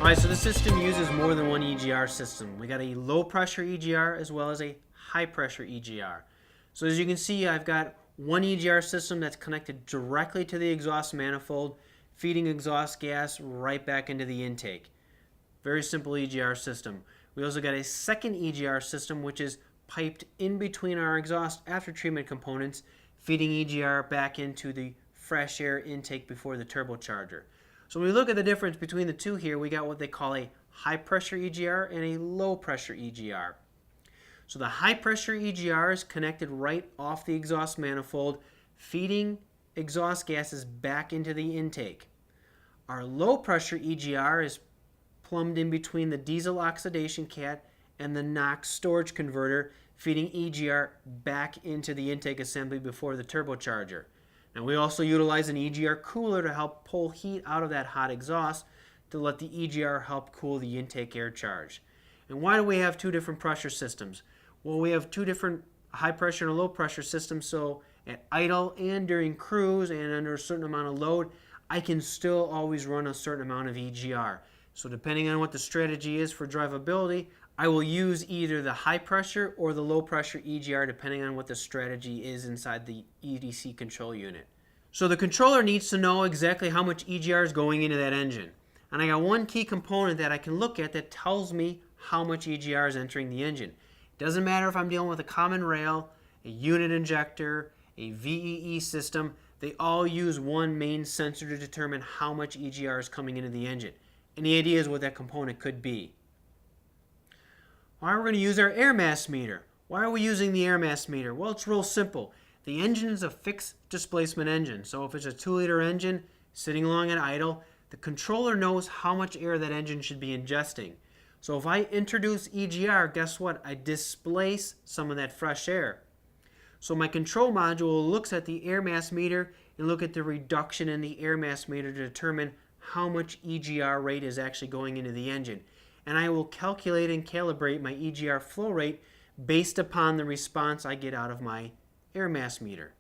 Alright, so the system uses more than one EGR system. We got a low pressure EGR as well as a high pressure EGR. So as you can see, I've got one EGR system that's connected directly to the exhaust manifold, feeding exhaust gas right back into the intake. Very simple EGR system. We also got a second EGR system which is piped in between our exhaust after treatment components, feeding EGR back into the fresh air intake before the turbocharger. So when we look at the difference between the two here, we got what they call a high pressure EGR and a low pressure EGR. So the high pressure EGR is connected right off the exhaust manifold, feeding exhaust gases back into the intake. Our low pressure EGR is plumbed in between the diesel oxidation cat and the NOx storage converter, feeding EGR back into the intake assembly before the turbocharger. Now we also utilize an EGR cooler to help pull heat out of that hot exhaust to let the EGR help cool the intake air charge. And why do we have two different pressure systems? Well, we have two different high pressure and low pressure systems, so at idle and during cruise and under a certain amount of load, I can still always run a certain amount of EGR. So depending on what the strategy is for drivability, I will use either the high pressure or the low pressure EGR depending on what the strategy is inside the EDC control unit. So the controller needs to know exactly how much EGR is going into that engine. And I got one key component that I can look at that tells me how much EGR is entering the engine. It doesn't matter if I'm dealing with a common rail, a unit injector, a VEE system, they all use one main sensor to determine how much EGR is coming into the engine. And the idea is what that component could be. Why are we going to use our air mass meter? Why are we using the air mass meter? Well, it's real simple. The engine is a fixed displacement engine. So if it's a 2-liter engine sitting along at idle, the controller knows how much air that engine should be ingesting. So if I introduce EGR, guess what? I displace some of that fresh air. So my control module looks at the air mass meter and look at the reduction in the air mass meter to determine how much EGR rate is actually going into the engine. And I will calculate and calibrate my EGR flow rate based upon the response I get out of my air mass meter.